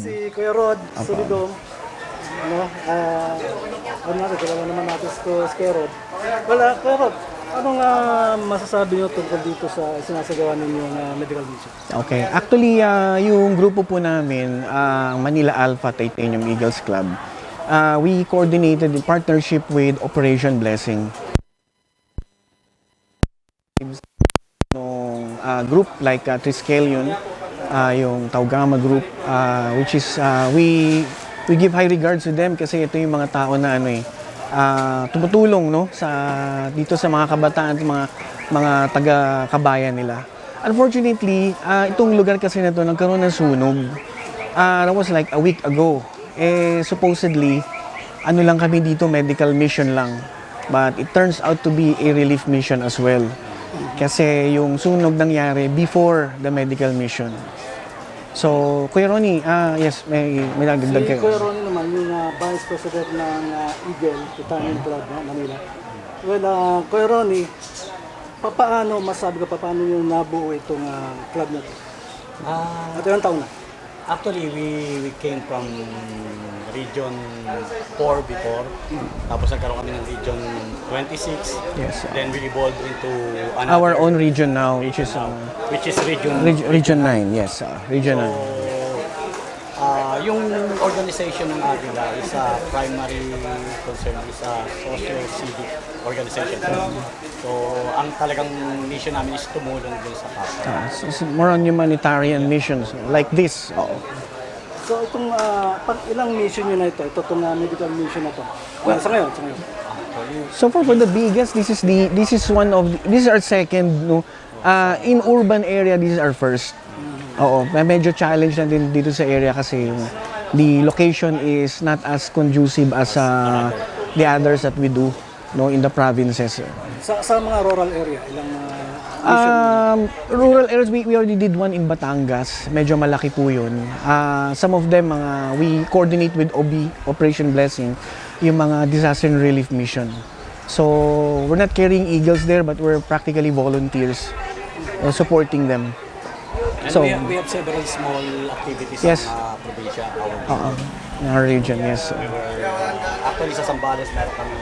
Si Kuya Rod, Solidong, ano natin, kilala naman natin si Kuya Rod. Wala, Kuya Rod, anong masasabi nyo tungkol dito sa sinasagawa ninyong medical mission? Okay. Actually, yung grupo po namin, Manila Alpha Titanium Eagles Club, we coordinated in partnership with Operation Blessing. Nung group like Triskelion, yung Taugama group, which is we give high regards to them kasi ito yung mga tao na tumutulong dito sa mga kabataan at mga taga-kabayan nila. Unfortunately, itong lugar kasi na to nagkaroon ng sunog. That was like a week ago. Supposedly, lang kami dito, medical mission lang. But it turns out to be a relief mission as well. Kasi yung sunog nangyari before the medical mission. So, Kuya Ronnie, yes, may nagdagdag kayo. Si Kuya Ronnie naman, yung Vice President ng Eagle, Titanium Club, Manila. Well, Kuya Ronnie, masabi ka paano yung nabuo itong club na ito? At ilang taon na? Actually, we came from Region 4 before. Tapos nagkaroon kami ng Region 26. Yes. Then we evolved into Our own region now, which is Region 9, yes, Region 9. Yung organization ng Avila is a primary concern, is a socio-civic organization. So, ang talagang mission namin is tumulong din sa kapwa. It's more on humanitarian missions like this. So, itong ilang mission nyo na ito? Itong medical mission na ito? Well, sa ngayon. So far for the biggest, this is our second, in urban area, this is our first. Oo, medyo challenge na din dito sa area kasi the location is not as conducive as the others that we do in the provinces. Sa mga rural area, ilang rural areas, we already did one in Batangas. Medyo malaki po yun. Some of them, we coordinate with Operation Blessing, yung mga disaster and relief mission. So, we're not carrying eagles there, but we're practically volunteers supporting them. And so, we have several small activities yes, sa probinsya, in our region, yes. Actually, sa Zambales, meron kami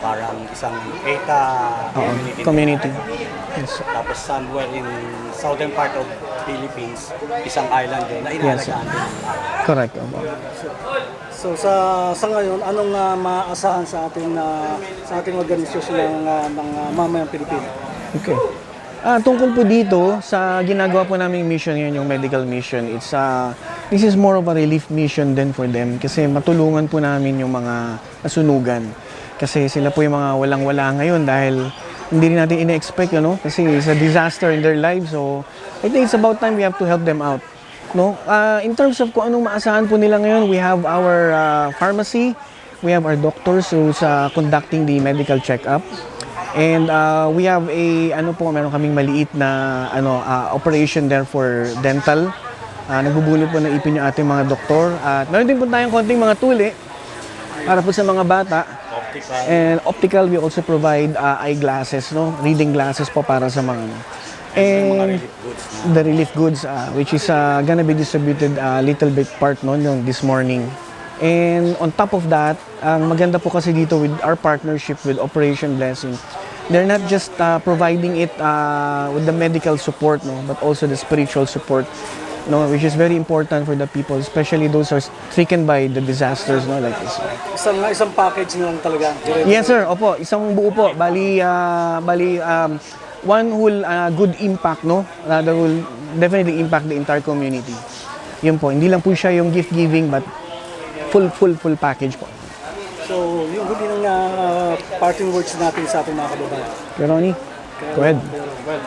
parang isang ETA community. Yes. Tapos somewhere in southern part of Philippines, isang island yun na inaalagaan din. Correct. So sa ngayon, anong maaasahan sa ating organisasyon ng mamayang Pilipino? Okay. Tungkol po dito sa ginagawa po naming mission ngayon, yung medical mission, this is more of a relief mission din for them kasi matulungan po namin yung mga nasunugan. Kasi sila po yung mga walang-wala ngayon dahil hindi rin natin ina-expect, kasi it's a disaster in their lives. So, I think it's about time we have to help them out. In terms of kung anong maasahan po nila ngayon, we have our pharmacy, we have our doctors who's conducting the medical check-up. And we have meron kaming maliit na operation there for dental. Nagbubunot po ng ipin yung ating mga doktor. At meron din po tayong konting mga tuli para po sa mga bata. And optical, we also provide eyeglasses, reading glasses po para sa mga and the relief goods, which is gonna be distributed little bit part this morning. And on top of that, ang maganda po kasi dito with our partnership with Operation Blessing, they're not just providing it with the medical support, but also the spiritual support, which is very important for the people, especially those who are stricken by the disasters, like this. Isang package na lang talaga. Yes, sir. Opo, isang buo po. Bali, one whole good impact, that will definitely impact the entire community. Yun po, hindi lang po siya yung gift giving, but full package po. So, yung huli ng parting words natin sa ating mga kababayan. Kuya Ronnie, go ahead. Well,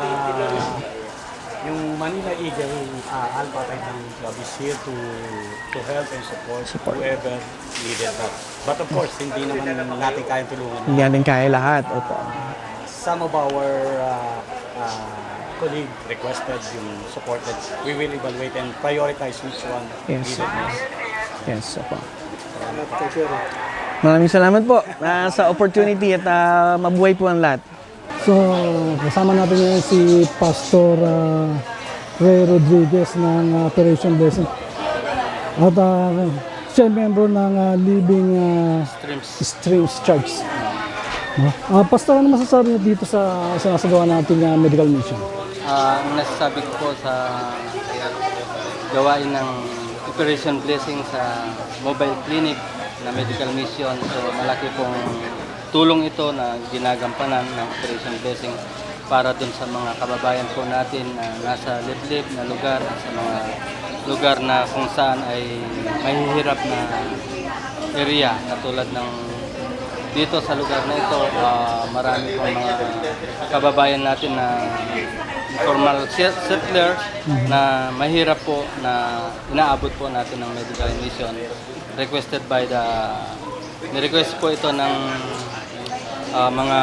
yung Manila Eagle Alpha Titanium Club is here to help and support whoever needed that. But of course, hindi naman natin kayang tulungan. Hindi natin kaya lahat. Opo. Some of our colleague requested yung support that we will evaluate and prioritize which one needed most. Yes, opo. Maraming salamat po sa opportunity at mabuhay po ang lahat. So, kasama natin ngayon si Pastor Ray Rodriguez ng Operation Blessing. At siya ay member ng Living Streams Church. No? Pastor, ano masasabi niyo dito sa sinasagawa nating medical mission? Ang nasasabi ko po sa gawain ng Operation Blessing sa mobile clinic na medical mission, so malaki pong tulong ito na ginagampanan ng Operation Blessing para dun sa mga kababayan po natin na nasa liblib na lugar, sa mga lugar na kung saan ay mahihirap na area, katulad ng dito sa lugar na ito. Marami pong mga kababayan natin na informal settlers na mahirap po na inaabot po natin ng medical mission. Ni-request po ito ng mga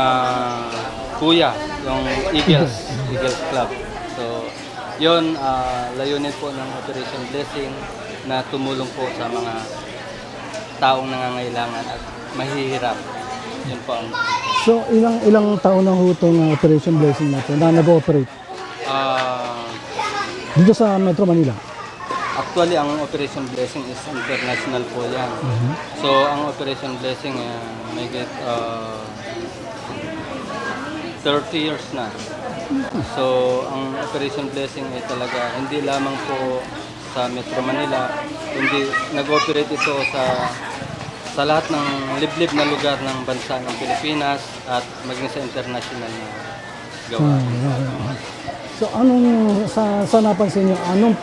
kuya, yung Eagles Club. So, yun, layunin po ng Operation Blessing na tumulong po sa mga taong nangangailangan at mahihirap. Yun po ang... So, ilang taon na ho itong Operation Blessing natin na nag-ooperate dito sa Metro Manila? Actually, ang Operation Blessing is international po yan. So, ang Operation Blessing may get 30 years na. So, ang Operation Blessing ay talaga hindi lamang po sa Metro Manila, hindi nag-operate ito sa lahat ng liblib na lugar ng bansa ng Pilipinas at maging sa international na gawa. So, sa napansin niyo, anong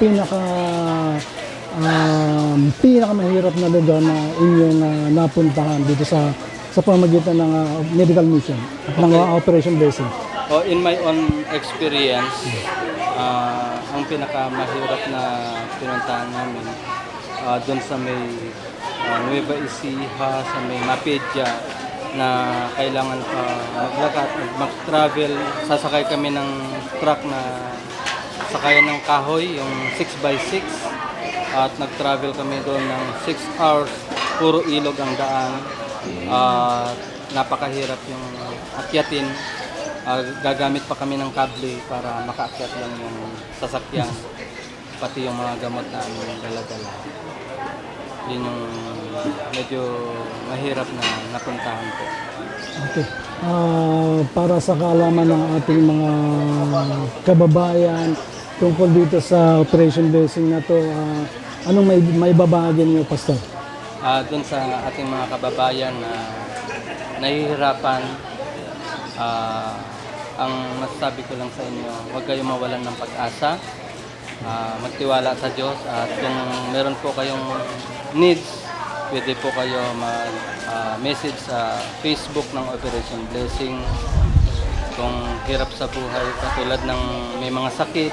pinakamahirap na lugar na inyong napuntahan dito sa pamagitan ng medical mission at ng Operation Blessing? In my own experience, ang pinakamahirap na pinuntahan namin doon sa may Nueva Ecija, sa may Mapedja, na kailangan pa maglakad, mag-travel. Sasakay kami ng truck na sakayan ng kahoy, yung 6x6, at nag-travel kami doon ng 6 hours, puro ilog ang daan. Napakahirap yung akyatin. Gagamit pa kami ng kable para makaakyat lang yung sasakyan, pati yung mga gamot na aming dala-dala. Yun yung medyo mahirap na napuntahan po. Okay. Para sa kaalaman ng ating mga kababayan tungkol dito sa Operation Blessing na to, anong may babahagi niyo, Pastor? Doon sa ating mga kababayan na nahihirapan, ang masasabi ko lang sa inyo, huwag kayong mawalan ng pag-asa. Magtiwala sa Diyos, at kung meron po kayong needs, pwede po kayo mag-message sa Facebook ng Operation Blessing. Kung hirap sa buhay, katulad ng may mga sakit,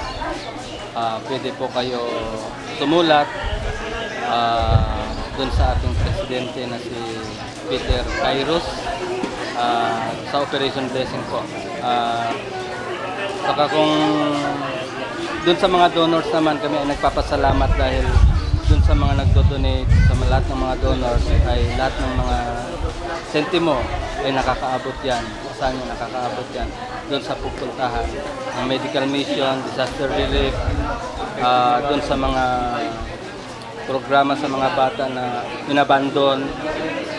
pwede po kayo tumulat dun sa ating presidente na si Peter Kairos sa Operation Blessing po. Saka kung dun sa mga donors naman, kami ay nagpapasalamat dahil dun sa mga nagdo-donate, sa lahat ng mga donors, ay lahat ng mga sentimo ay nakakaabot yan. Saan yung nakakaabot yan? Dun sa pupuntahan ng medical mission, disaster relief, dun sa mga programa sa mga bata na inabandon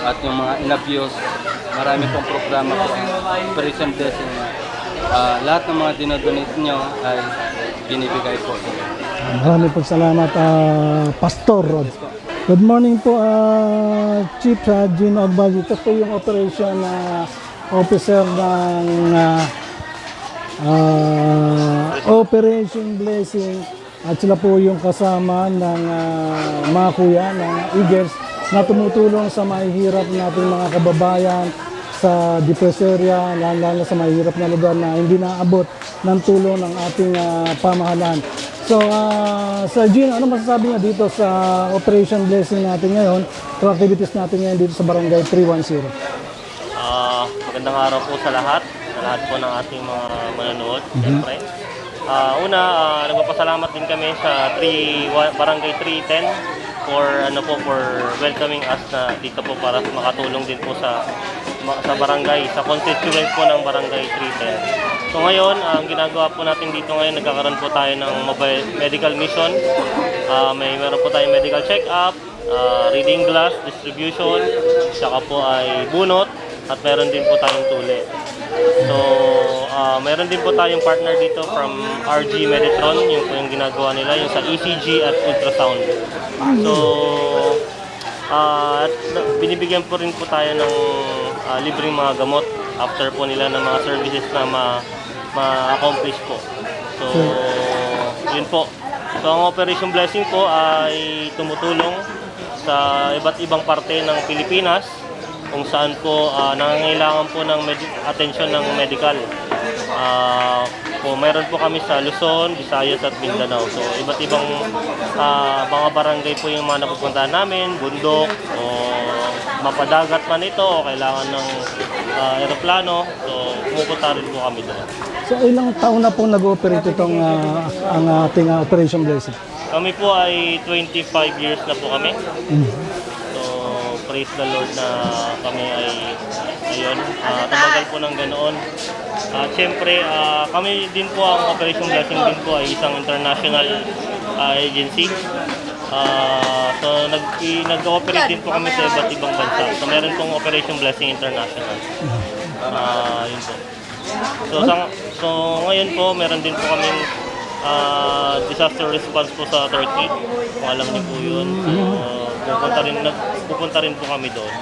at yung mga inabuse. Marami pong programa po ang Operation Blessing. Lahat ng mga dinodonate nyo ay binibigay po. Marami pong salamat, Pastor Rod. Good morning po, Chief Gino Agbaji. Ito po yung operation officer ng Operation Blessing. At sila po yung kasama ng mga kuya ng Eagles na tumutulong sa mahihirap nating mga kababayan sa depressed area, lalo sa mahirap na lugar na hindi naabot ng tulong ng ating pamahalaan. So, Sir Gino, ano masasabi niya dito sa Operation Blessing natin ngayon, sa activities natin ngayon dito sa Barangay 310? Magandang araw po sa lahat po ng ating mga manonood. Siyempre. Nagpapasalamat din kami sa Barangay 310 for welcoming us na dito po para makatulong din po sa sa barangay, sa constituent po ng barangay 310. So ngayon, ang ginagawa po natin dito ngayon, nagkakaroon po tayo ng mobile medical mission. Meron po tayong medical check-up, reading glass, distribution, saka po ay bunot, at meron din po tayong tuli. So, meron din po tayong partner dito from RG Meditron, yung po yung ginagawa nila, yung sa ECG at ultrasound. So, at binibigyan po rin po tayo ng libreng mga gamot after po nila ng mga services na ma-accomplish po. So, yun po. So, ang Operation Blessing po ay tumutulong sa iba't ibang parte ng Pilipinas kung saan po nangangailangan po ng atensyon ng medical. Mayroon po kami sa Luzon, Visayas at Mindanao. So iba't ibang mga barangay po yung mga napupuntahan namin, bundok, o mapadagat man ito, o kailangan ng aeroplano. So pumupunta rin po kami doon. So ilang taon na po nag-ooperate itong ang ating Operation Blessing? Kami po ay 25 years na po kami. Praise the Lord na kami ay ayun, tumagal po ng ganoon. Siyempre, kami din po, ang Operation Blessing din po ay isang international agency. So, nag-ooperate din po kami sa iba't ibang bansa. So, meron pong Operation Blessing International. Yun po. So, ngayon po, meron din po kaming disaster response po sa Turkey. Kung alam niyo po yun. So, pupunta rin po kami doon.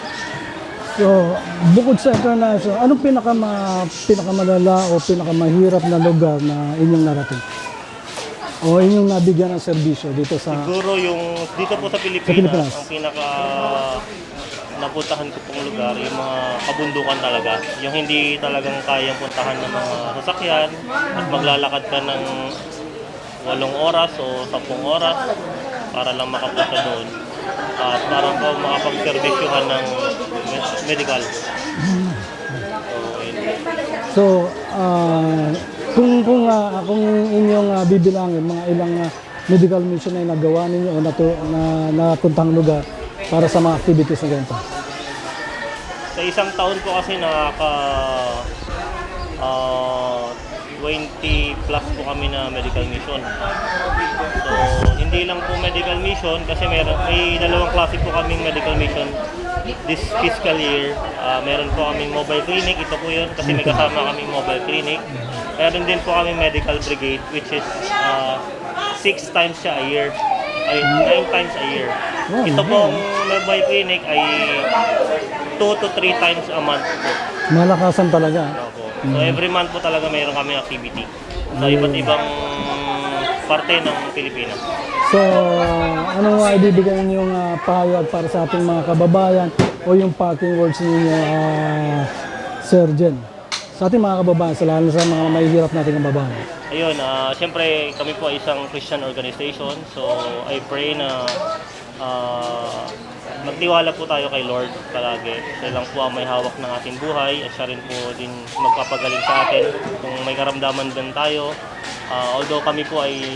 So, bukod sa international, anong pinakamalala o pinakamahirap na lugar na inyong narating? O inyong nabigyan ng serbisyo dito sa... Siguro yung dito po sa Pilipinas, ang pinaka napuntahan ko pong lugar, yung mga kabundukan talaga. Yung hindi talagang kayang puntahan ng mga sasakyan at maglalakad ka ng 8 oras o 10 oras para lang makapunta doon. At parang po makapag-servisyohan ng medical. So, kung inyong bibilangin, mga ilang medical mission na nagawa ninyo o napuntang lugar para sa mga activities na ganito? Sa isang taon po kasi nakaka 20 plus po kami na medical mission. So, hindi lang po medical mission kasi may dalawang klase po kaming medical mission this fiscal year. Meron po kaming mobile clinic, ito po yun kasi may kasama kaming mobile clinic. Meron din po kaming medical brigade which is 6 times siya a year. Ay, 9 times a year. Ito pong mobile clinic ay 2 to 3 times a month po. Malakasan talaga. So every month po talaga mayroon kami activity sa iba't ibang parte ng Pilipinas. So, ano nga ibibigay ninyong pahayag para sa ating mga kababayan o yung parting words ninyo, Sir Jen? Sa ating mga kababayan, lalo sa mga mahihirap nating kababayan. Ayun, siyempre kami po ay isang Christian organization. So I pray na magtiwala po tayo kay Lord palagi. Siya lang po ang may hawak ng ating buhay at siya rin po din magpapagaling sa atin kung may karamdaman din tayo. Although kami po ay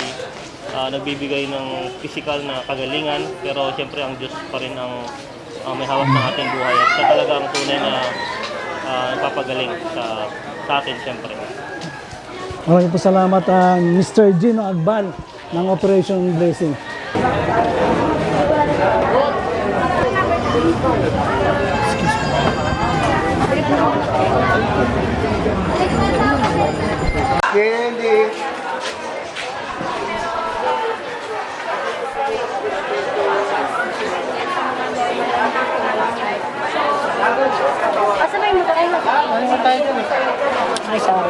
nagbibigay ng physical na kagalingan, pero siyempre ang Diyos pa rin ang may hawak ng ating buhay at siya talaga ang tunay na nagpapagaling sa atin siyempre. Maraming po salamat, Mr. Gino Agbal ng Operation Blessing. Candy. Asa ba yung mata kayo? Ano yung tayo dun? Ay, sorry.